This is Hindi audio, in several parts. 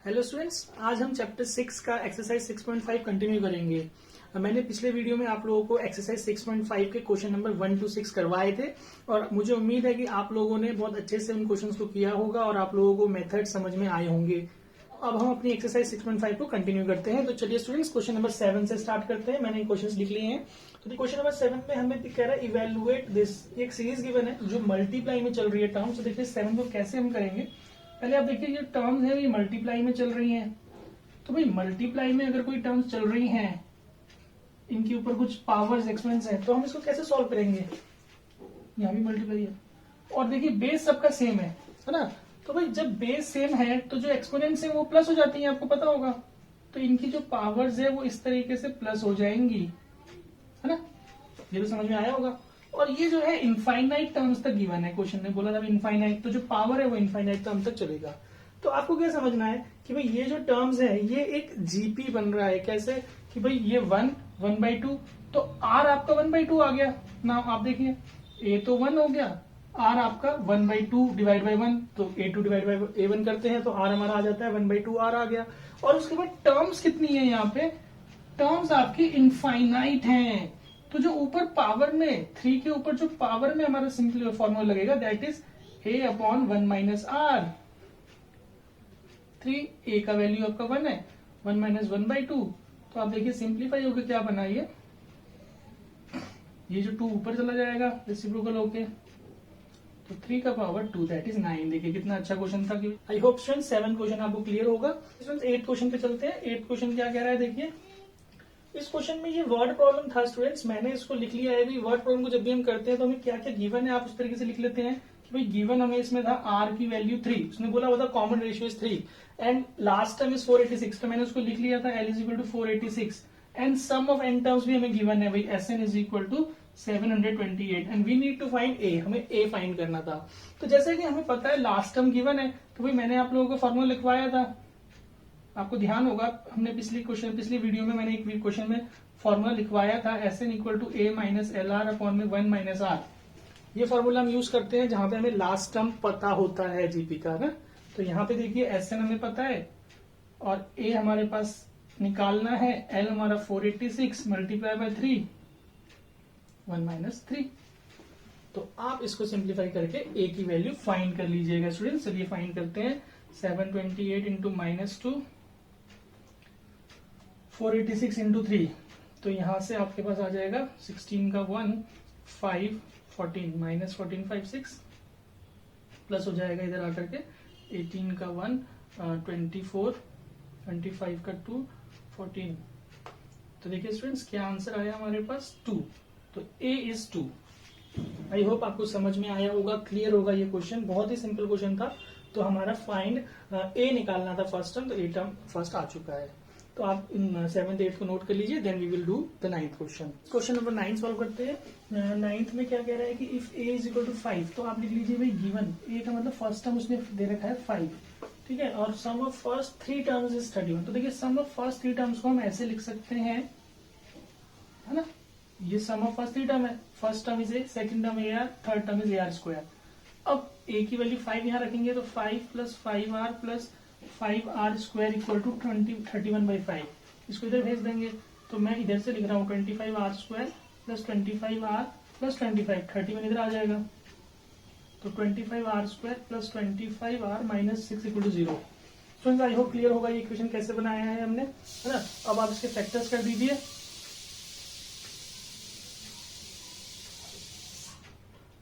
हेलो स्टूडेंट्स, आज हम चैप्टर 6 का एक्सरसाइज 6.5 कंटिन्यू करेंगे। मैंने पिछले वीडियो में आप लोगों को एक्सरसाइज 6.5 के क्वेश्चन नंबर 1 to 6 करवाए थे और मुझे उम्मीद है कि आप लोगों ने बहुत अच्छे से उन क्वेश्चंस को किया होगा और आप लोगों को मेथड समझ में आए होंगे। अब हम अपनी एक्सरसाइज 6.5 को कंटिन्यू करते हैं। तो चलिए स्टूडेंट्स, क्वेश्चन नंबर 7 से स्टार्ट करते हैं। मैंने क्वेश्चन लिख लिए हैं। तो क्वेश्चन नंबर 7 में हमें कह रहा है इवेलुएट दिस। एक सीरीज गिवन है जो मल्टीप्लाई में चल रही है टर्म्स। तो देखिए 7 को कैसे हम करेंगे। पहले आप देखिए, ये टर्म्स है ये मल्टीप्लाई में चल रही हैं। तो भाई मल्टीप्लाई में अगर कोई टर्म्स चल रही हैं, इनके ऊपर कुछ पावर्स एक्सपेंस है, तो हम इसको कैसे सॉल्व करेंगे। यहाँ भी मल्टीप्लाई है और देखिए बेस सबका सेम है ना। तो भाई जब बेस सेम है तो जो एक्सपोनेंट्स है वो प्लस हो जाती है, आपको पता होगा। तो इनकी जो पावर्स है वो इस तरीके से प्लस हो जाएंगी, है ना। ये तो समझ में आया होगा। और ये जो है इनफाइनाइट टर्म्स तक गिवन है। क्वेश्चन ने बोला था इनफाइनाइट, तो जो पावर है वो इनफाइनाइट टर्म तक चलेगा। तो आपको क्या समझना है कि भाई ये जो टर्म्स है ये एक जीपी बन रहा है। कैसे कि भाई ये 1/2, तो आर आपका 1/2 आ गया ना। आप देखिए ए तो 1 हो गया, आर आपका 1/2 डिवाइड बाई 1, तो A2 डिवाइड बाई A1 करते हैं तो आर हमारा आ जाता है 1/2 आर आ गया। और उसके बाद टर्म्स कितनी है यहाँ पे, टर्म्स आपकी इनफाइनाइट हैं। तो जो ऊपर पावर में 3 के ऊपर जो पावर में हमारा सिंपल फॉर्मूला लगेगा दैट इज A/1 - R। 3 ए का वैल्यू आपका 1 है, 1 - 1/2। तो आप देखिए सिंप्लीफाई होकर क्या बना ये जो 2 ऊपर चला जाएगा रेसिप्रोकल होके, तो 3 का पावर 2 दैट इज 9। देखिए कितना अच्छा क्वेश्चन था। आई होप स्टूडेंट 7 क्वेश्चन आपको क्लियर होगा। स्टूडेंट 8 क्वेश्चन पे चलते हैं। 8 क्वेश्चन क्या कह रहा है देखिए। इस क्वेश्चन में ये वर्ड प्रॉब्लम था स्टूडेंट्स, मैंने इसको लिख लिया है। वर्ड प्रॉब्लम को जब भी हम करते हैं तो हमें क्या क्या गिवन है आप उस तरीके से लिख लेते हैं कि भाई गिवन हमें इसमें था आर की वैल्यू 3, उसने बोला हुआ था common ratio is 3 and last term is 486। तो मैंने उसको लिख लिया था L = 486 and sum of n terms भी हमें गिवन है भाई Sn = 728 and we need to find a। हमें a फाइंड करना था। तो जैसे कि हमें पता है लास्ट टर्म गिवन है, तो भाई मैंने आप लोगों को फॉर्मूला लिखवाया था। आपको ध्यान होगा हमने पिछली वीडियो में मैंने एक क्वेश्चन में फॉर्मूला लिखवाया था Sn = A - LR/1 - R। ये फॉर्मूला हम यूज करते हैं जहां पे हमें लास्ट टर्म पता होता है जीपी का ना। तो यहाँ पे देखिए Sn हमें पता है और A हमारे पास निकालना है। L हमारा 486 मल्टीप्लाई बाय 3 1 - 3। तो आप इसको सिंप्लीफाई करके A की वैल्यू फाइंड कर लीजिएगा स्टूडेंट। चलिए फाइंड करते हैं। 728 × -2 486 × 3, तो यहां से आपके पास आ जाएगा 16 का 1 5 14 -14 5 6 प्लस हो जाएगा इधर आकर के 18 का 1 24 25 का 2 14। तो देखिए स्टूडेंट्स क्या आंसर आया हमारे पास 2। तो A इज 2। आई होप आपको समझ में आया होगा, क्लियर होगा। ये क्वेश्चन बहुत ही सिंपल क्वेश्चन था। तो हमारा फाइंड A निकालना था फर्स्ट टर्म, तो A टर्म फर्स्ट आ चुका है। तो आप इन 7th 8th को नोट कर लीजिए। Then we will do the 9th question. Question number 9 solve करते हैं। 9th में क्या कह रहा है कि इफ A = 5, तो आप लिख लीजिए भाई गिवन A का मतलब फर्स्ट टर्म उसने दे रखा है 5, ठीक है। और सम ऑफ फर्स्ट 3 टर्म्स इज 31। तो देखिए सम ऑफ फर्स्ट 3 टर्म्स को हम ऐसे लिख सकते हैं, है ना। ये सम ऑफ फर्स्ट 3 टर्म है। First term is A, second term AR, third term is AR²। अब A की वैल्यू 5 यहाँ रखेंगे तो 5 + 5R + 5R² = 31/5। इसको इधर भेज देंगे तो मैं इधर से लिख रहा हूँ 25R² + 25R + 25 31 इधर आ जाएगा। तो 25R² + 25R - 6 = 0। Students I hope clear होगा ये इक्वेशन कैसे बनाया है हमने, है ना। अब आप इसके फैक्टर्स कर दीजिए।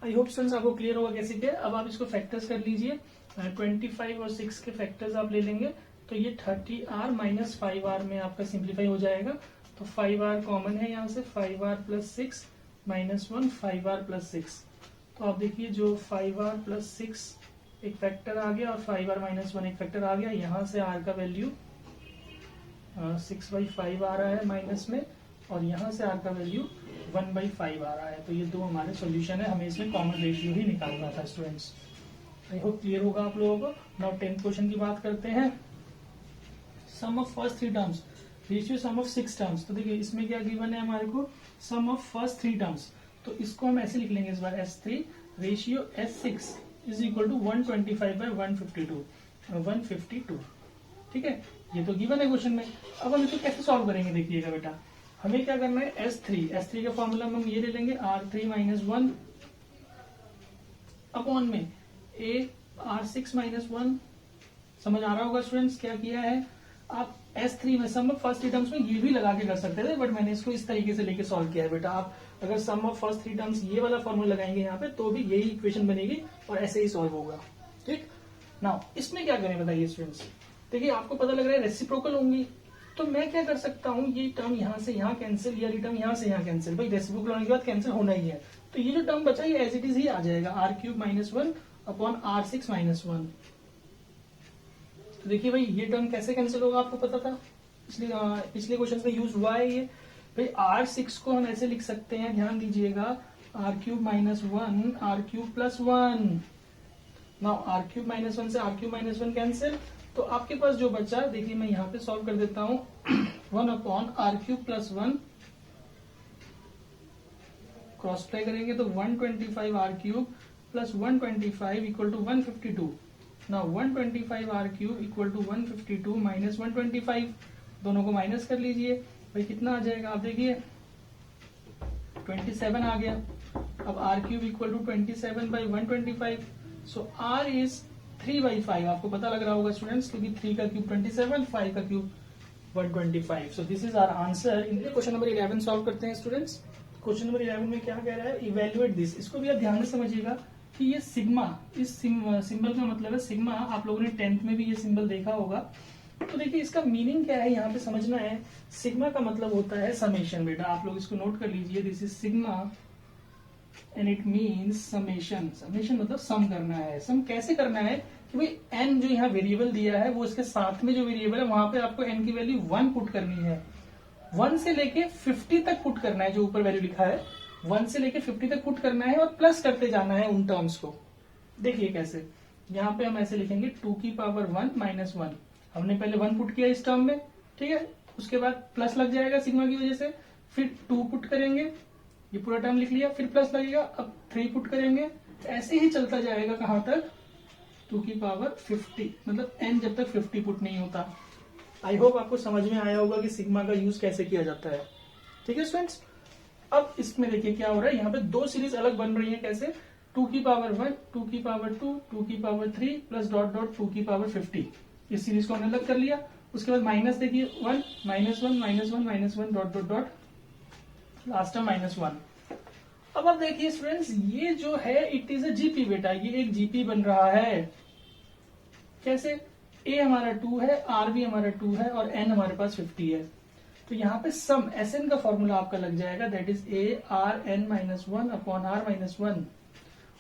आई होप स्टूडेंट्स आपको क्लियर होगा कैसे क्या। अब आप इसको फैक्टर्स कर लीजिए। 25 और 6 के फैक्टर्स आप ले लेंगे तो ये 30R - 5R में आपका सिंप्लीफाई हो जाएगा। तो 5R कॉमन है यहाँ से, 5R + 6 - 1 5R + 6। तो आप देखिए जो 5R + 6 एक फैक्टर आ गया और 5R - 1 एक फैक्टर आ गया। यहाँ से R का वैल्यू 6/5 आ रहा है माइनस में, और यहाँ से R का वैल्यू 1/5 आ रहा है। तो ये दो हमारे सॉल्यूशन है। हमें इसमें कॉमन रेशियो ही निकालना था स्टूडेंट्स। आई होप क्लियर होगा आप लोगों को। नाउ 10th क्वेश्चन की बात करते हैं। Sum of first 3 terms ratio sum of 6 terms. तो देखिए इसमें क्या गिवन है हमारे को, सम ऑफ फर्स्ट 3 टर्म्स। तो इसको हम ऐसे लिख लेंगे इस बार S3 रेशियो S6 = 125/152 152। ठीक है, ये तो गिवन है क्वेश्चन में। अब हम इसको कैसे सॉल्व करेंगे देखिएगा बेटा, हमें क्या करना है, S3 का फॉर्मूला हम ये ले लेंगे R3 - 1 अपॉन में R6 - 1। समझ आ रहा होगा स्टूडेंट्स क्या किया है। आप S3 में सम ऑफ फर्स्ट थ्री टर्म्स में ये भी लगा के कर सकते थे, बट मैंने इसको इस तरीके से लेके सॉल्व किया है बेटा। आप अगर सम ऑफ फर्स्ट थ्री टर्म्स ये वाला फॉर्मूला लगाएंगे यहाँ पे तो भी यही इक्वेशन बनेगी और ऐसे ही सॉल्व होगा। ठीक, नाउ इसमें क्या करें बताइए स्टूडेंट्स। देखिए आपको पता लग रहा है रेसिप्रोकल होंगी, तो मैं क्या कर सकता हूँ, ये टर्म यहाँ से यहाँ कैंसिल, या ये टर्म यहाँ से यहाँ कैंसिल। भाई रेसिप्रोकल होने के बाद कैंसिल होना ही है, तो ये जो टर्म बचा ये एज इट इज ही आ जाएगा, R³ - 1 अपॉन R6 - 1। तो देखिए भाई ये टर्म कैसे कैंसिल होगा आपको पता था, इसलिए पिछले क्वेश्चन में यूज हुआ है ये। भाई R6 को हम ऐसे लिख सकते हैं, ध्यान दीजिएगा, R³ - 1 R³ + 1। नाउ R³ - 1 से R³ - 1 कैंसिल, तो आपके पास जो बचा देखिए मैं यहाँ पे सॉल्व कर देता हूँ 1 अपॉन R³ + 1 क्रॉस प्ले करेंगे तो 125 R³ + 125 = 152। नाउ 125 R³ = 152 माइनस 125, दोनों को माइनस कर लीजिए, भाई कितना आ जाएगा आप देखिए 27 आ गया। अब R³ = 27/125, सो R इज 3/5। आपको पता लग रहा होगा स्टूडेंट्स, क्योंकि 3 का क्यूब 27, 5 का cube 125। So this is our answer. Question number 11 solve करते हैं स्टूडेंट्स। क्वेश्चन नंबर 11 में क्या कह रहा है, इवेल्युएट दिस। इसको भी आप ध्यान से समझिएगा कि ये सिग्मा, इस सिंबल का मतलब है सिग्मा। आप लोगों ने 10th में भी ये सिंबल देखा होगा। तो देखिए इसका मीनिंग क्या है यहाँ पे समझना है। सिग्मा का मतलब होता है समेशन बेटा, आप लोग इसको नोट कर लीजिए, this is sigma and it means summation. Summation मतलब सम करना है। सम कैसे करना है कि भाई एन जो यहाँ वेरिएबल दिया है वो इसके साथ में जो वेरिएबल है वहां पे आपको एन की वैल्यू 1 पुट करनी है। 1 से लेके 50 तक पुट करना है, जो ऊपर वैल्यू लिखा है 1 से लेके 50 तक पुट करना है और प्लस करते जाना है उन टर्म्स को। देखिए कैसे, यहाँ पे हम ऐसे लिखेंगे 2 की पावर 1 माइनस 1। हमने पहले 1 पुट किया इस टर्म में, ठीक है, उसके बाद प्लस लग जाएगा सिग्मा की वजह से, फिर 2 पुट करेंगे, ये पूरा टर्म लिख लिया, फिर प्लस लगेगा, अब 3 पुट करेंगे, ऐसे ही चलता जाएगा कहां तक 2 की पावर 50, मतलब n जब तक 50 पुट नहीं होता। आई होप आपको समझ में आया होगा कि सिग्मा का यूज कैसे किया जाता है। ठीक है स्टूडेंट्स, अब इसमें देखिए क्या हो रहा है, यहाँ पे दो सीरीज अलग बन रही है। कैसे, 2 की पावर 1, 2 की पावर 2, 2 की पावर 3 प्लस डॉट डॉट 2 की पावर 50। इस सीरीज को हमने अलग कर लिया। उसके बाद माइनस देखिए 1 -1 -1 -1 dot dot dot last term -1। अब आप देखिए स्टूडेंट्स, ये जो है इट इज अ जीपी बेटा, ये एक जीपी बन रहा है। कैसे, ए हमारा 2 है, आर भी हमारा 2 है और एन हमारे पास 50 है। तो यहाँ पे सम एस एन का फॉर्मूला आपका लग जाएगा, that is a r n -1 upon r -1।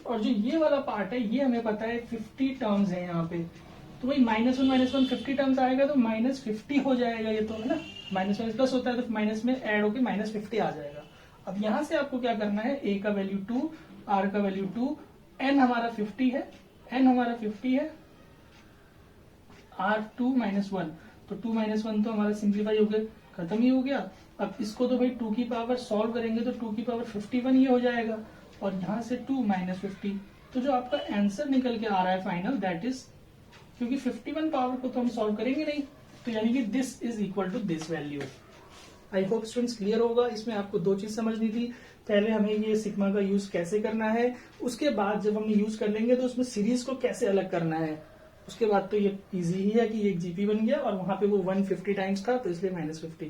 और जो ये वाला पार्ट है ये हमें पता है 50 टर्म्स है यहाँ पे, तो वही -1 50 टर्म्स आएगा तो -50 हो जाएगा। ये तो है ना, माइनस प्लस होता है तो माइनस में ऐड होकर -50 आ जाएगा। अब यहां से आपको क्या करना है, ए का वैल्यू 2, आर का वैल्यू 2, एन हमारा 50 है, एन हमारा 50 है, आर 2 -1, तो 2 -1 तो हमारा सिंप्लीफाई हो गया, खत्म ही हो गया। अब इसको तो भाई 2 की पावर सॉल्व करेंगे तो 2 की पावर 51 ही हो जाएगा, और यहां से 2 -50, तो जो आपका आंसर निकल के आ रहा है फाइनल, दैट इज, क्योंकि 51 पावर को तो हम सॉल्व करेंगे नहीं, तो यानी कि this is equal to this value. I hope students clear होगा। इसमें आपको दो चीज समझनी थी, पहले हमें ये सिग्मा का यूज कैसे करना है, उसके बाद जब हम यूज कर लेंगे तो उसमें सीरीज को कैसे अलग करना है। उसके बाद तो ये इजी ही है कि एक जीपी बन गया और वहां पे वो 150 टाइम्स था तो इसलिए -50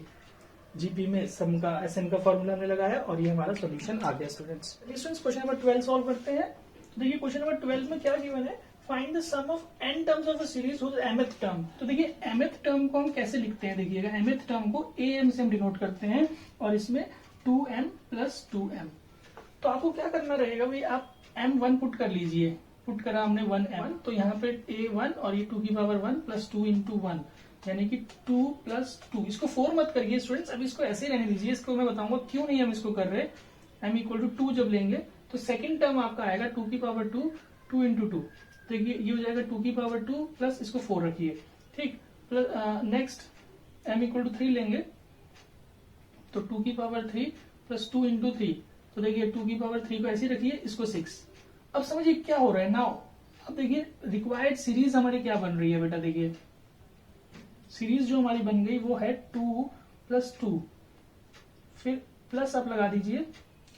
जीपी में सम का एसएन का फॉर्मूला हमने लगाया और ये हमारा सोल्यूशन आ गया स्टूडेंट्स। क्वेश्चन नंबर 12 सॉल्व करते हैं। देखिए क्वेश्चन नंबर 12 में क्या गिवन है, find the sum of n terms of a series whose mth term. तो देखिए mth टर्म को हम कैसे लिखते हैं, देखिएगा mth टर्म को am से हम डिनोट करते हैं और इसमें 2m + 2m। तो आपको क्या करना रहेगा भाई, आप m1 पुट कर लीजिए, पुट करा हमने 1m, तो यहाँ पे a1 और ये 2 की पावर 1 + 2 × 1 यानी कि 2 + 2। इसको 4 मत करिए स्टूडेंट्स, अब इसको ऐसे ही रहने दीजिए, इसको मैं बताऊंगा क्यों नहीं हम इसको कर रहे। m = 2 जब लेंगे तो सेकेंड टर्म आपका आएगा 2 की पावर 2, 2 × 2, तो ये हो जाएगा 2 की पावर 2 प्लस इसको 4 रखिए, ठीक, प्लस नेक्स्ट m = 3 लेंगे तो 2 की पावर 3 प्लस 2 × 3, तो देखिए 2 की पावर 3 को ऐसे रखिए, इसको 6। अब समझिए क्या हो रहा है नाउ, अब देखिए रिक्वायर्ड सीरीज हमारी क्या बन रही है बेटा, देखिए सीरीज जो हमारी बन गई वो है 2 + 2, फिर प्लस आप लगा दीजिए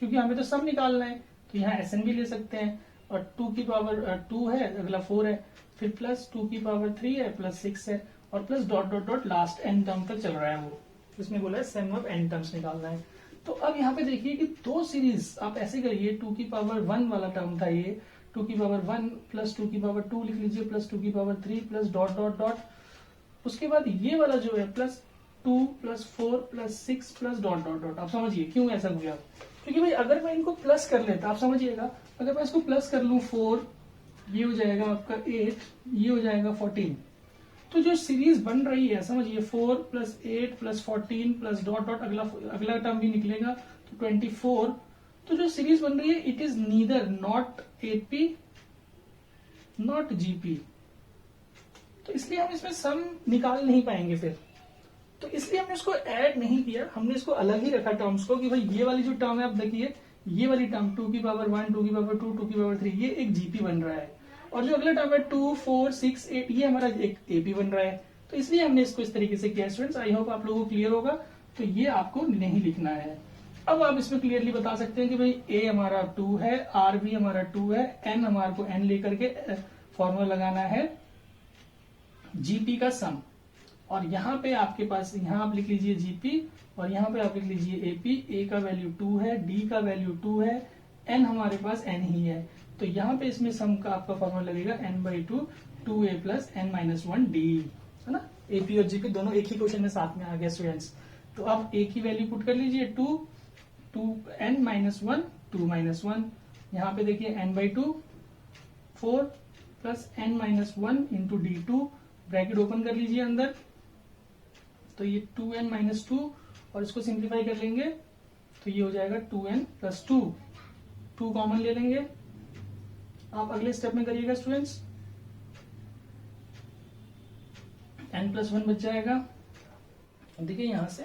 क्योंकि हमें तो सम निकालना है, तो यहाँ SN भी ले सकते हैं, और 2 की पावर 2 है, अगला 4 है, फिर प्लस 2 की पावर 3 है, प्लस 6 है, और plus dot dot dot last n term तक चल रहा है वो, इसमें बोला है सम ऑफ n टर्म्स निकालना है। तो अब यहाँ पे देखिए कि दो सीरीज आप ऐसे करिए, 2 की पावर 1 वाला टर्म था ये, 2 की पावर 1 प्लस 2 की पावर 2 लिख लीजिए, प्लस 2 की power 3 plus dot dot dot, उसके बाद ये वाला जो है plus 2 plus 4 plus 6 plus dot dot dot. आप समझिए क्यों ऐसा हुआ, क्योंकि भाई अगर मैं इनको प्लस कर लेता, आप समझिएगा, अगर मैं इसको प्लस कर लूं 4, ये हो जाएगा आपका 8, ये हो जाएगा 14, तो जो सीरीज बन रही है समझिए 4 plus 8 plus 14 plus dot dot, अगला टर्म भी निकलेगा तो 24, तो जो सीरीज बन रही है it is neither not AP not GP, तो इसलिए हम इसमें सम निकाल नहीं पाएंगे फिर, तो इसलिए हमने इसको ऐड नहीं किया, हमने इसको अलग ही रखा टर्म्स को, कि भाई ये वाली जो टर्म है आप देखिए, ये वाली टर्म 2 की पावर 1 2 की पावर 2 2 की पावर 3 ये एक जीपी बन रहा है, और जो अगला टर्म है 2 4 6 8 ये हमारा एक एपी बन रहा है, तो इसलिए हमने इसको इस तरीके से किया। स्टूडेंट्स आई होप आप लोगों को क्लियर होगा, तो ये आपको नहीं लिखना है। अब आप इसमें क्लियरली बता सकते हैं कि भाई ए हमारा 2 है, आर भी हमारा 2 है, एन हमारे को एन लेकर के फॉर्मूला लगाना है जीपी का सम, और यहाँ पे आपके पास, यहाँ आप लिख लीजिए जीपी, और यहाँ पे आप लिख लीजिए एपी, ए का वैल्यू 2 है, डी का वैल्यू 2 है, एन हमारे पास एन ही है, तो यहाँ पे इसमें सम का आपका फॉर्मूला लगेगा n/2 2a प्लस n-1d, है ना। एपी और जीपी दोनों एक ही क्वेश्चन में साथ में आ गया स्टूडेंट्स, तो अब ए की वैल्यू पुट कर लीजिए 2 n-1 2-1, यहाँ पे देखिए n/2 4 plus n-1 into d2, bracket open कर लीजिए अंदर, तो ये 2n-2, और इसको सिंप्लीफाई कर लेंगे तो ये हो जाएगा 2n + 2, 2 कॉमन ले लेंगे। आप अगले स्टेप में करिएगा स्टूडेंट्स, n+1 बच जाएगा, देखिए यहां से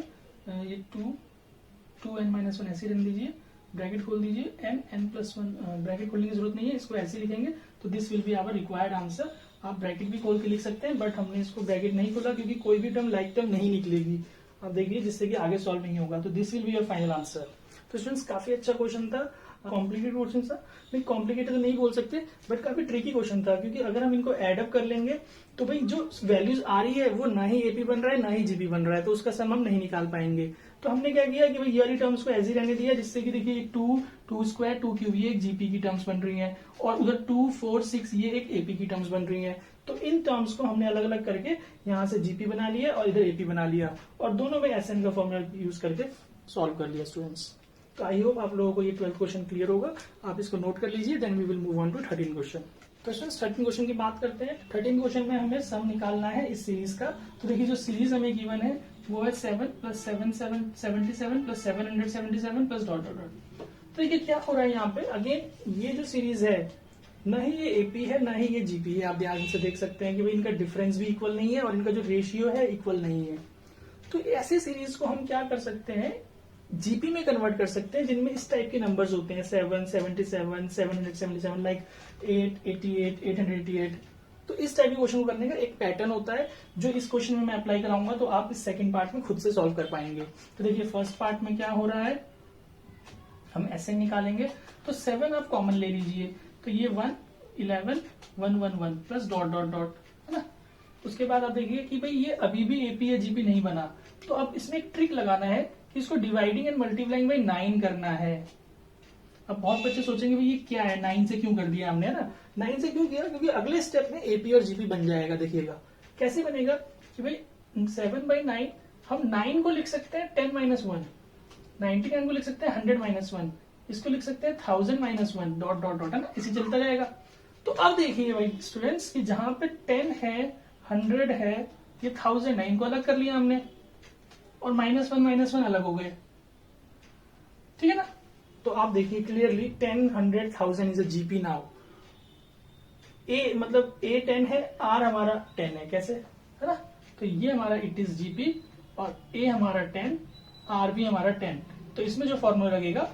ये 2n-1 ऐसे रख दीजिए, ब्रैकेट खोल दीजिए, n+1 ब्रैकेट खोलने की जरूरत नहीं है, इसको ऐसे लिखेंगे तो this will be our required answer. आप ब्रैकेट भी खोल के लिख सकते हैं, बट हमने इसको ब्रैकेट नहीं खोला क्योंकि कोई भी टर्म लाइक टर्म नहीं निकलेगी, आप देखिए, जिससे कि आगे सॉल्व नहीं होगा, तो this will be your final answer. तो स्टूडेंट्स काफी अच्छा क्वेश्चन था, कॉम्प्लिकेटेड क्वेश्चन था, नहीं कॉम्प्लिकेटेड तो नहीं बोल सकते, बट काफी ट्रिकी क्वेश्चन था, क्योंकि अगर हम इनको एड अप कर लेंगे तो भाई जो वैल्यूज आ रही है वो ना ही एपी बन रहा है ना ही जीपी बन रहा है, तो उसका सम हम नहीं निकाल पाएंगे। तो हमने क्या किया कि भाई ये वाली टर्म्स को ऐसे ही रहने दिया, जिससे कि देखिए 2 स्क्वायर 2 क्यूब ये एक जीपी की टर्म्स बन रही हैं, और उधर 2 4 6 ये एक एपी की टर्म्स बन रही हैं, तो इन टर्म्स को हमने अलग अलग करके यहाँ से जीपी बना लिया और इधर एपी बना लिया, और दोनों में एसएन का फॉर्मूला यूज करके सॉल्व कर लिया स्टूडेंट्स। तो आई होप आप लोगों को ये 12th क्वेश्चन क्लियर होगा, आप इसको नोट कर लीजिए, then we will move on to 13 question. तो स्टूडेंट्स 13 क्वेश्चन की बात करते हैं। 13 क्वेश्चन में हमें सम निकालना है इस सीरीज का। तो देखिए जो सीरीज हमें गिवन है वो है 7 + 7 77 + 777 प्लस डॉट डॉट डॉट। तो देखिए क्या हो रहा है यहाँ पे, अगेन ये जो सीरीज है ना ही ये एपी है ना ही ये जीपी है, आप ध्यान से देख सकते हैं कि भाई इनका डिफरेंस भी इक्वल नहीं है और इनका जो रेशियो है इक्वल नहीं है। तो ऐसे सीरीज को हम क्या कर सकते हैं, जीपी में कन्वर्ट कर सकते हैं, जिनमें इस टाइप के नंबर्स होते हैं 7 77 777 लाइक 8 88 888। तो इस टाइप के क्वेश्चन को करने का एक पैटर्न होता है जो इस क्वेश्चन में मैं अप्लाई कराऊंगा, तो आप इस सेकंड पार्ट में खुद से सॉल्व कर पाएंगे। तो देखिए फर्स्ट पार्ट में क्या हो रहा है, हम ऐसे निकालेंगे, तो 7 आप कॉमन ले लीजिए, तो ये 1 11 1 1 1 प्लस डॉट डॉट डॉट, है ना। उसके बाद आप देखिए कि भाई ये अभी भी एपी या जीपी नहीं बना, तो अब इसमें एक ट्रिक लगाना है कि इसको डिवाइडिंग एंड मल्टीप्लाइंग बाई 9 करना है। अब बहुत बच्चे सोचेंगे भाई ये क्या है, 9 से क्यों कर दिया हमने, ना 9 से क्यों किया, क्योंकि अगले स्टेप में एपी और जीपी बन जाएगा। देखिएगा कैसे बनेगा कि भाई 7/9 हम 9 को लिख सकते हैं 10 - 1, 99 को लिख सकते हैं 100 - 1, इसको लिख सकते हैं 1000 - 1 डॉट डॉट डॉट, है ना, इसी चलता जाएगा। तो अब देखिए भाई स्टूडेंट्स कि जहां पे 10 है 100 है ये 1000 है, इनको अलग कर लिया हमने, और -1 अलग हो गए, ठीक है ना। तो आप देखिए clearly 10 100 1000 is a GP now. A मतलब ए 10 है, आर हमारा 10 है, कैसे, है ना। तो ये हमारा इट इज जीपी, और ए हमारा 10 आर भी हमारा 10। तो इसमें जो फॉर्मूला लगेगा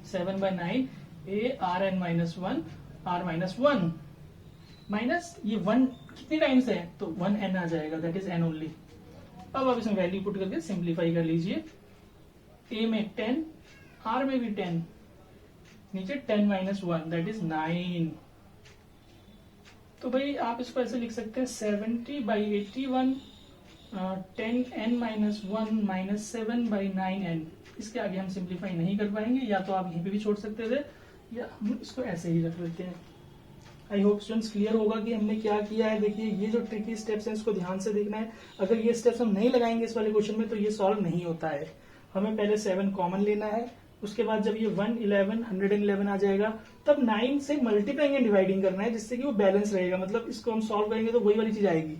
7/9 A R n -1 r -1, minus ये 1 कितने टाइम्स है, तो 1n आ जाएगा, दैट इज n ओनली। अब आप इसमें वैल्यू पुट करके सिंप्लीफाई कर लीजिए। a में 10, r में भी 10, नीचे 10 माइनस 1 दैट इज 9। तो भाई आप इसको ऐसे लिख सकते हैं 70/81 10n माइनस 1 माइनस 7/9n। इसके आगे हम सिंप्लीफाई नहीं कर पाएंगे, या तो आप यहीं पे भी छोड़ सकते थे, या हम इसको ऐसे ही रख लेते हैं। आई होप स्टूडेंट्स क्लियर होगा कि हमने क्या किया है। देखिए ये जो ट्रिकी स्टेप्स हैं इसको ध्यान से देखना है। अगर ये स्टेप्स हम नहीं लगाएंगे इस वाले क्वेश्चन में तो ये सॉल्व नहीं होता है। हमें पहले 7 कॉमन लेना है, उसके बाद जब ये 111 आ जाएगा तब 9 से मल्टीप्लाइंग एंड डिवाइडिंग करना है, जिससे कि वो बैलेंस रहेगा। मतलब इसको हम सॉल्व करेंगे तो वही वाली चीज आएगी।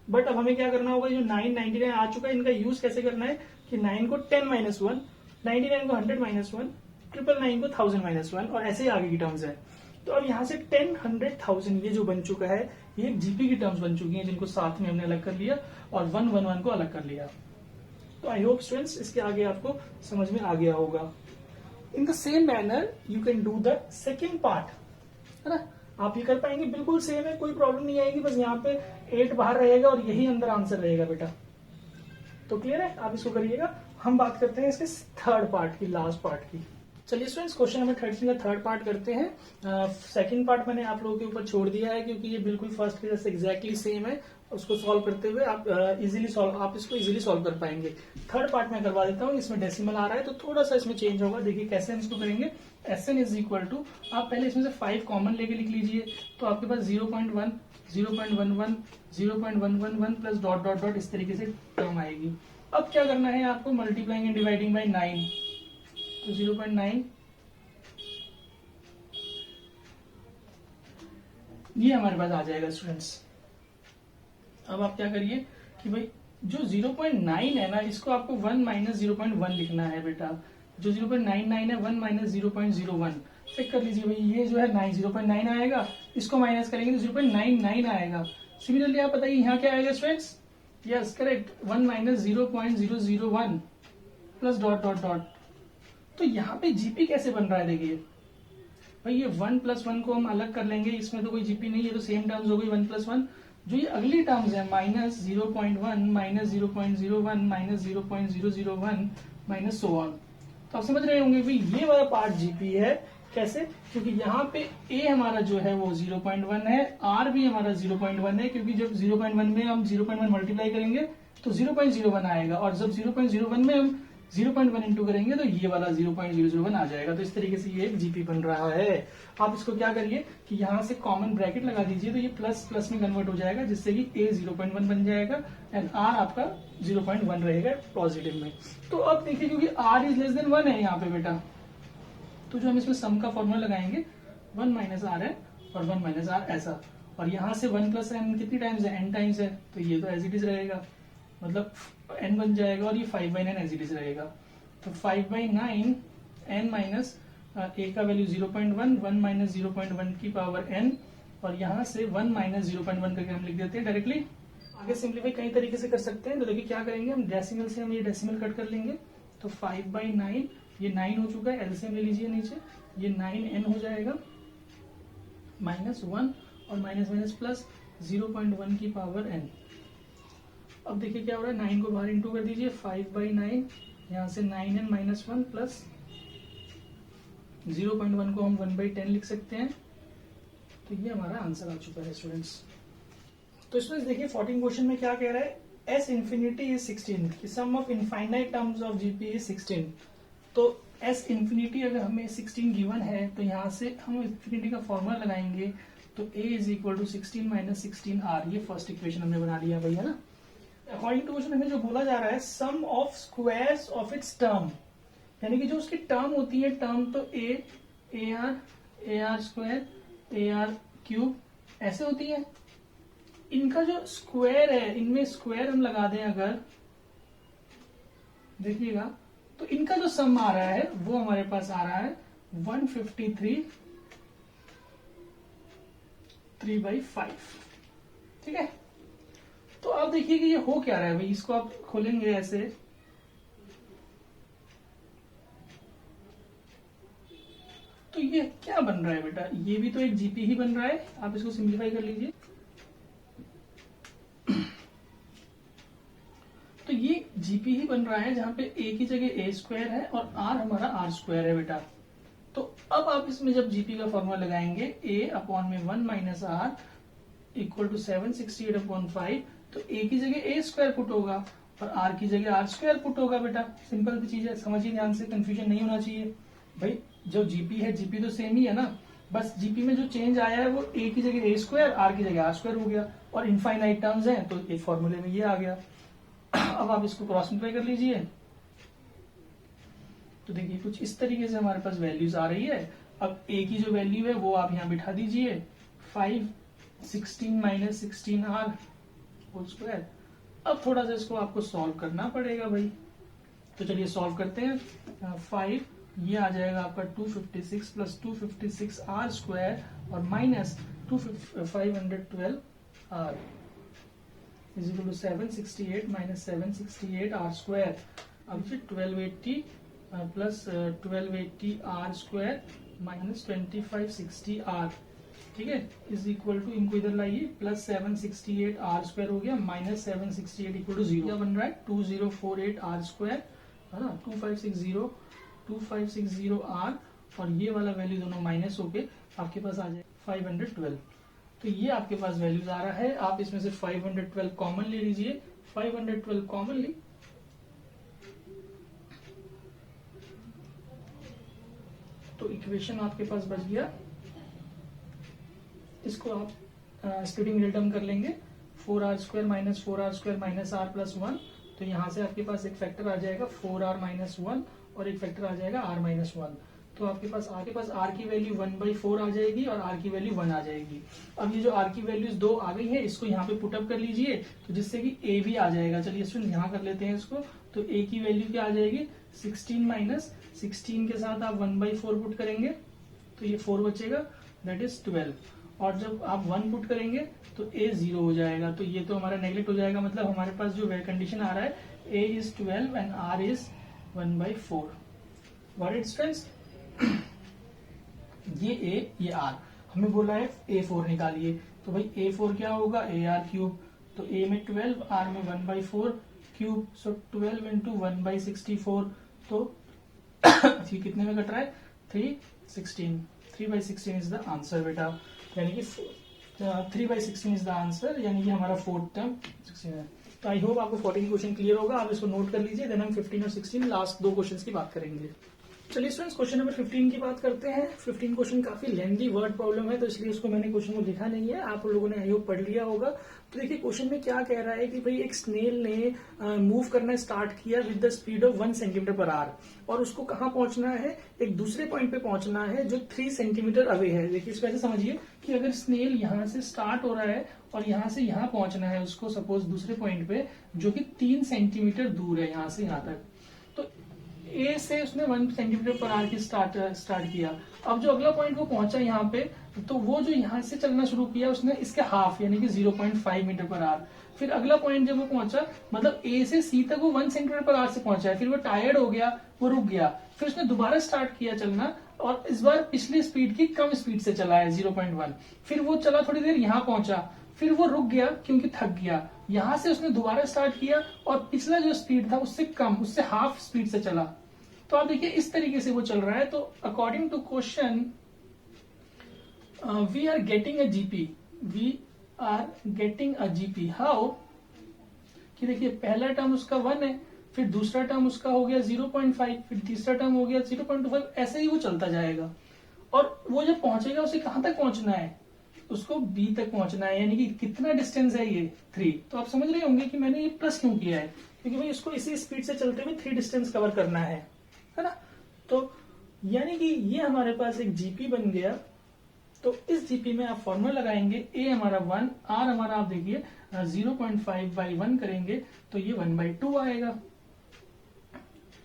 बट अब हमें क्या करना होगा, जो 999 आ चुका है इनका यूज कैसे करना है कि 9 को 10 माइनस 1, 99 को 100 माइनस 1, 999 को 1000 माइनस 1, और ऐसे ही आगे की टर्म्स है। तो अब यहाँ से 10, 100, 1000 ये जो बन चुका है ये जीपी की टर्म्स बन चुकी हैं, जिनको साथ में हमने अलग कर लिया और 111 को अलग कर लिया। तो आई होप स्टूडेंट्स इसके आगे आपको समझ में आ गया होगा। In the same manner you can do the second part, है ना। आप ये कर पाएंगे, बिल्कुल सेम है, कोई प्रॉब्लम नहीं आएगी। बस यहाँ पे 8 बाहर रहेगा और यही अंदर आंसर रहेगा बेटा। तो क्लियर है, आप इसको करिएगा। हम बात करते हैं इसके थर्ड पार्ट की, लास्ट पार्ट की। चलिए स्टूडेंट्स क्वेश्चन नंबर 13 का थर्ड पार्ट करते हैं। सेकंड पार्ट मैंने आप लोगों के ऊपर छोड़ दिया है, क्योंकि ये बिल्कुल फर्स्ट के जैसे एग्जैक्टली सेम है। उसको सॉल्व करते हुए आप इसको इजीली सॉल्व कर पाएंगे। थर्ड पार्ट में करवा देता हूँ। इसमें डेसिमल आ रहा है तो थोड़ा सा इसमें चेंज होगा। देखिए कैसे हम इसको करेंगे। Sn इज इक्वल टू, आप पहले इसमें से 5 कॉमन लेके लिख लीजिए, तो आपके पास 0.1, 0.11, 0.111 प्लस डॉट डॉट डॉट इस तरीके से टर्म आएगी। अब क्या करना है आपको, मल्टीप्लाइंग एंड डिवाइडिंग बाई 9, तो 0.9 ये हमारे पास आ जाएगा स्टूडेंट्स। अब आप क्या करिए कि भाई जो 0.9 है ना, इसको आपको 1 माइनस 0.1 लिखना है बेटा। जो 0.99 है 1 माइनस 0.01 चेक कर लीजिए भाई। ये जो है 0.9 आएगा, इसको माइनस करेंगे तो 0.99 आएगा। सिमिलरली आप बताइए यहाँ क्या आएगा students. Yes correct, 1 minus 0.001 plus dot dot dot. तो यहाँ पे जीपी कैसे बन रहा है देखिए भाई। ये 1 प्लस 1 को हम अलग कर लेंगे, इसमें तो कोई जीपी नहीं है, तो सेम टर्म्स हो गई 1 प्लस 1। जो ये अगली टर्म्स है minus 0.1 minus 0.01 minus 0.001 minus so on. तो आप समझ रहे होंगे भाई ये वाला पार्ट जीपी है। कैसे, क्योंकि यहाँ पे a हमारा जो है वो 0.1 है, r भी हमारा 0.1 है, क्योंकि जब 0.1 में हम 0.1 मल्टीप्लाई करेंगे तो 0.01 आएगा, और जब 0.01 में हम 0.1 इंटू करेंगे तो ये वाला 0.001 आ जाएगा। तो इस तरीके से ये एक जीपी बन रहा है। आप इसको क्या करिए कि यहाँ से कॉमन ब्रैकेट लगा दीजिए, तो ये प्लस प्लस में कन्वर्ट हो जाएगा, जिससे कि a 0.1 बन जाएगा एंड r आपका 0.1 रहेगा पॉजिटिव में। तो अब देखिए क्योंकि r इज लेस देन 1 है यहाँ पे बेटा, तो जो हम इसमें सम का फॉर्मूला लगाएंगे 1 माइनस आर है और 1 माइनस आर ऐसा, और यहाँ से 1 प्लस एन कितनी टाइम्स है, n टाइम्स है, तो ये तो एज इट इज रहेगा, मतलब n बन जाएगा, और ये 5/9 एज इट इज रहेगा। तो 5/9 n माइनस a का वैल्यू 0.1, 1 माइनस 0.1 की पावर n, और यहाँ से 1 माइनस 0.1 करके हम लिख देते हैं डायरेक्टली। आगे सिंप्लीफाई कई तरीके से कर सकते हैं। तो देखिए क्या करेंगे, हम डेसिमल से हम ये डेसिमल कट कर लेंगे, तो 5/9 ये 9 हो चुका है, एलसीएम ले लीजिए नीचे, ये 9n हो जाएगा माइनस 1 और माइनस माइनस प्लस 0.1 की पावर n। अब देखिए क्या हो रहा है, 9 को बाहर इंटू कर दीजिए, 5/9 यहाँ से 9n माइनस 1 प्लस 0.1 को हम 1/10 लिख सकते हैं। तो ये हमारा आंसर आ चुका है स्टूडेंट्स। तो स्टूडेंट्स देखिए 14 क्वेश्चन में क्या कह रहा है, s infinity is 16, sum of infinite terms of GP is 16। तो s इंफिनिटी अगर हमें 16 गिवन है तो यहाँ से हम इंफिनिटी का फॉर्मूला लगाएंगे, तो a is equal to 16 minus 16r, ये फर्स्ट इक्वेशन हमने बना लिया भाई, है ना। अकॉर्डिंग टू क्वेश्चन हमें जो बोला जा रहा है sum of squares of its term, यानी कि जो उसकी टर्म होती है, टर्म तो आर स्क्वायर आर क्यूब ऐसे होती है, इनका जो स्क्वायर है, इनमें स्क्वायर हम लगा दें अगर, देखिएगा तो इनका जो सम आ रहा है वो हमारे पास आ रहा है 153 3/5, ठीक है। तो आप देखिए कि ये हो क्या रहा है भाई, इसको आप खोलेंगे ऐसे, तो ये क्या बन रहा है बेटा, ये भी तो एक जीपी ही बन रहा है। आप इसको सिंप्लीफाई कर लीजिए, जीपी ही बन रहा है जहां पे ए की जगह ए स्क्वायर है और आर हमारा आर स्क्वायर है बेटा। तो अब आप इसमें जब जीपी का फॉर्मूला लगाएंगे ए अपॉन में 1 minus r equal to 768 upon 5, तो ए की जगह ए स्क्वायर पुट होगा और आर की जगह आर स्क्वायर पुट होगा बेटा। सिंपल सी चीज है, समझिए ध्यान से, कंफ्यूजन नहीं होना चाहिए भाई। जो जीपी है जीपी तो सेम ही है ना, बस जीपी में जो चेंज आया है वो ए की जगह ए स्क्वायर आर की जगह आर स्क्वायर हो गया और इनफाइनाइट टर्म्स हैं तो एक फॉर्मूले में ये आ गया। अब आप इसको क्रॉस मल्टीप्लाई कर लीजिए तो देखिए कुछ इस तरीके से हमारे पास वैल्यूज आ रही है। अब ए की जो वैल्यू है वो आप यहाँ बिठा दीजिए 5 16 माइनस 16 आर होल स्क्वायर। अब थोड़ा सा इसको आपको सॉल्व करना पड़ेगा भाई, तो चलिए सॉल्व करते हैं। 5 ये आ जाएगा आपका 256 प्लस 256 आर स्क्वायर और minus 512 r is equal to 768 minus 768 r square. अब फिर 1280 plus 1280 r square minus 2560 r, ठीक है, इज इक्वल टू, इनको इधर लाइए, प्लस 768 आर स्क्वायर हो गया माइनस 768 इक्वल टू 0 बन रहा है 2048 आर स्क्वायर है ना, 2560 आर और ये वाला वैल्यू दोनों माइनस होके आपके पास आ जाए 512। तो ये आपके पास वैल्यूज आ रहा है। आप इसमें से 512 कॉमन ले लीजिए, 512 कॉमन ली तो इक्वेशन आपके पास बच गया। इसको आप स्प्लिटिंग मिडिल टर्म कर लेंगे, 4r square minus 4r square minus r plus 1, तो यहाँ से आपके पास एक फैक्टर आ जाएगा 4r माइनस 1 और एक फैक्टर आ जाएगा r माइनस 1। तो आपके पास r की वैल्यू 1/4 आ जाएगी और r की वैल्यू 1 आ जाएगी। अब ये जो r की वैल्यूज 2 आ गई है इसको यहाँ पे पुटअप कर लीजिए तो जिससे कि a भी आ जाएगा। चलिए स्टूडेंट यहाँ कर लेते हैं इसको, तो a की वैल्यू क्या आ जाएगी 16 माइनस 16 के साथ आप 1/4 पुट करेंगे तो ये 4 बचेगा, दैट इज 12। और जब आप 1 पुट करेंगे तो a 0 हो जाएगा, तो ये तो हमारा नेगलेक्ट हो जाएगा। मतलब हमारे पास जो कंडीशन आ रहा है a is 12 and r is 1/4। What it students, ये a ये r, हमें बोला है a4 निकालिए, तो भाई a4 क्या होगा ar क्यूब, तो a में 12 r में 1/4 क्यूब, सो 12 इंटू 1/64, तो ये कितने में कट रहा है 3/16, 3/16 इज द आंसर बेटा, यानी कि 3/16 इज द आंसर, यानी कि हमारा फोर्थ टर्म 16 है। तो आई होप आपको 14 क्वेश्चन क्लियर होगा, आप इसको नोट कर लीजिए, देन हम 15 और 16 लास्ट 2 क्वेश्चंस की बात करेंगे। चलिए स्टूडेंट्स क्वेश्चन नंबर 15 की बात करते हैं। 15 क्वेश्चन काफी लेंथी वर्ड प्रॉब्लम है तो इसलिए उसको मैंने क्वेश्चन को लिखा नहीं है, आप लोगों ने आई होप पढ़ लिया होगा। तो देखिए क्वेश्चन में क्या कह रहा है कि भाई एक स्नेल ने मूव करना स्टार्ट किया with the speed of 1 centimetre per hour और उसको कहाँ पहुंचना है, एक दूसरे पॉइंट पे पहुंचना है जो 3 सेंटीमीटर अवे है। देखिए इसको ऐसे समझिए कि अगर स्नेल यहाँ से स्टार्ट हो रहा है और यहाँ से यहाँ पहुंचना है उसको सपोज दूसरे पॉइंट पे जो कि 3 सेंटीमीटर दूर है यहाँ से यहाँ तक, तो ए से उसने 1 सेंटीमीटर पर आवर की स्टार्ट किया। अब जो अगला पॉइंट वो पहुंचा यहाँ पे, तो वो जो यहाँ से चलना शुरू किया उसने इसके हाफ यानी कि 0.5 मीटर पर आवर। फिर अगला पॉइंट जब वो पहुंचा, मतलब ए से सी तक वो 1 सेंटीमीटर पर आवर से पहुंचा है, फिर वो टायर्ड हो गया, वो रुक गया, फिर उसने दोबारा स्टार्ट किया चलना और इस बार पिछली स्पीड की कम स्पीड से चला है 0.1। फिर वो चला थोड़ी देर, यहाँ पहुंचा, फिर वो रुक गया क्योंकि थक गया, यहाँ से उसने दोबारा स्टार्ट किया और पिछला जो स्पीड था उससे कम, उससे हाफ स्पीड से चला। तो आप देखिए इस तरीके से वो चल रहा है। तो according to question we are getting a GP, how, कि देखिए पहला टर्म उसका 1 है, फिर दूसरा टर्म उसका हो गया 0.5, फिर तीसरा टर्म हो गया 0.25, ऐसे ही वो चलता जाएगा। और वो जब पहुंचेगा उसे कहां तक पहुंचना है, उसको बी तक पहुंचना है, यानी कि कितना डिस्टेंस है ये 3। तो आप समझ रहे होंगे कि मैंने ये प्लस क्यों किया है, क्योंकि भाई इसको इसी स्पीड से चलते हुए 3 डिस्टेंस कवर करना है ना। तो यानी कि ये हमारे पास एक जीपी बन गया। तो इस जीपी में आप फॉर्मूला लगाएंगे, ए हमारा 1, आर हमारा आप देखिए 0.5/1 करेंगे तो ये 1/2 आएगा।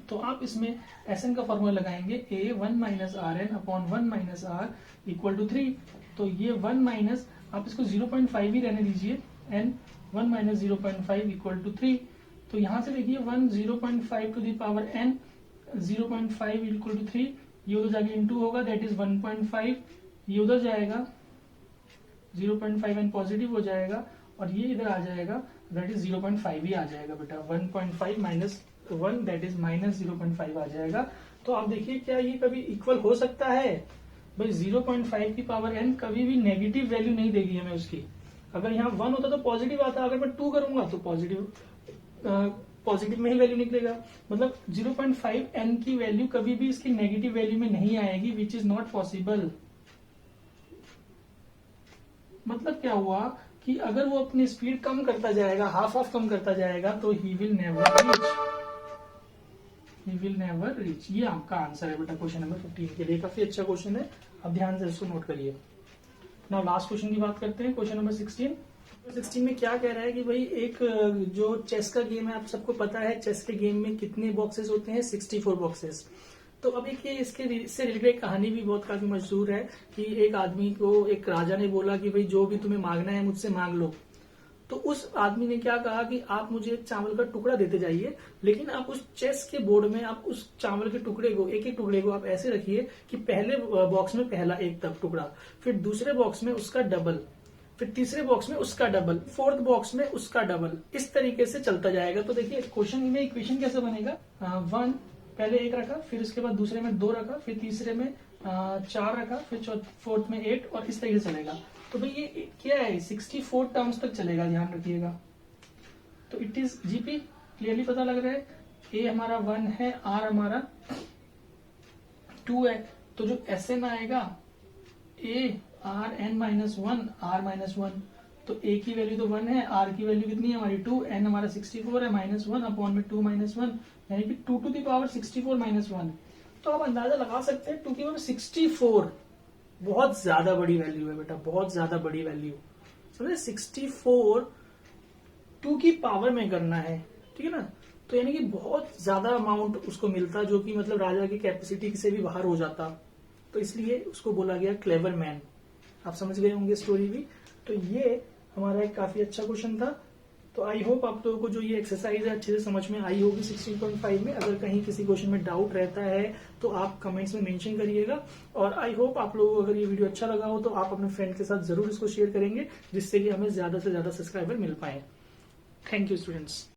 तो आप इसमें एसएन का फॉर्मूला लगाएंगे, a 1 minus r n upon 1 minus r equal to 3। तो ये 1 माइनस, आप इसको 0.5 ही रहने दीजिए, एन 1 माइनस 0.5 इक्वल टू 3। तो यहां से देखिए 1 0.5 to the power n 0.5 equal to 3, ये उधर जाके इंटू होगा, दैट इज 1.5, ये उधर जाएगा 0.5 एन पॉजिटिव हो जाएगा और ये इधर आ जाएगा, दैट इज 0.5 ही आ जाएगा बेटा। 1.5 माइनस 1 दैट इज माइनस 0.5 आ जाएगा। तो आप देखिए क्या ये कभी इक्वल हो सकता है? भाई 0.5 की पावर n कभी भी नेगेटिव वैल्यू नहीं देगी हमें उसकी। अगर यहाँ 1 होता तो पॉजिटिव आता, अगर मैं 2 करूंगा तो पॉजिटिव में ही वैल्यू निकलेगा। मतलब 0.5 n की वैल्यू कभी भी इसकी नेगेटिव वैल्यू में नहीं आएगी, विच इज नॉट पॉसिबल। मतलब क्या हुआ कि अगर वो अपनी स्पीड कम करता जाएगा, हाफ कम करता जाएगा, तो ही विल नेवर रीच। ये आपका आंसर है बेटा क्वेश्चन नंबर 15 के लिए। काफी अच्छा क्वेश्चन है, अब ध्यान से इसको नोट करिए। नाउ लास्ट क्वेश्चन की बात करते हैं, क्वेश्चन नंबर 16 में क्या कह रहा है कि भाई एक जो चेस का गेम है, आप सबको पता है चेस के गेम में कितने बॉक्सेस होते हैं? 64 बॉक्सेस। तो अब एक इससे रिलेटेड कहानी भी बहुत काफी मशहूर है कि एक आदमी को एक राजा ने बोला कि भाई जो भी तुम्हें मांगना है मुझसे मांग लो। तो उस आदमी ने क्या कहा कि आप मुझे एक चावल का टुकड़ा देते जाइए, लेकिन आप उस चेस के बोर्ड में आप उस चावल के टुकड़े को, एक एक टुकड़े को आप ऐसे रखिए कि पहले बॉक्स में पहला एक तक टुकड़ा, फिर दूसरे बॉक्स में उसका डबल, फिर तीसरे बॉक्स में उसका डबल, फोर्थ बॉक्स में उसका डबल, इस तरीके से चलता जाएगा। तो देखिए क्वेश्चन में इक्वेशन कैसे बनेगा? 1 पहले 1 रखा, फिर उसके बाद दूसरे में 2 रखा, फिर तीसरे में 4 रखा, फिर फोर्थ में 8, और इस तरीके से चलेगा। तो भाई ये क्या है? 64 टर्म्स तक चलेगा, ध्यान रखिएगा। तो इट इज जीपी क्लियरली पता लग रहा है। ए हमारा 1 है, आर हमारा 2 है, तो जो एस एन आएगा a r n minus 1 r minus 1। तो ए की वैल्यू तो 1 है, आर की वैल्यू कितनी है हमारी 2, एन हमारा 64 है, माइनस 1 अपॉन में 2 माइनस 1, यानी कि 2 टू द पावर 64 माइनस 1। तो आप अंदाजा लगा सकते हैं 2 की पावर 64 बहुत ज्यादा बड़ी वैल्यू है बेटा, बहुत ज्यादा बड़ी वैल्यू। समझे? 64 2 की पावर में करना है, ठीक है ना? तो यानी कि बहुत ज्यादा अमाउंट उसको मिलता, जो कि मतलब राजा की कैपेसिटी से भी बाहर हो जाता। तो इसलिए उसको बोला गया क्लेवर मैन। आप समझ गए होंगे स्टोरी भी। तो ये हमारा एक काफी अच्छा क्वेश्चन था। तो आई होप आप लोगों को जो ये एक्सरसाइज है अच्छे से समझ में आई होगी 16.5 में। अगर कहीं किसी क्वेश्चन में डाउट रहता है तो आप कमेंट्स में मेंशन करिएगा। और आई होप आप लोगों को अगर ये वीडियो अच्छा लगा हो तो आप अपने फ्रेंड के साथ जरूर इसको शेयर करेंगे, जिससे कि हमें ज्यादा से ज्यादा सब्सक्राइबर मिल पाए। Thank you students.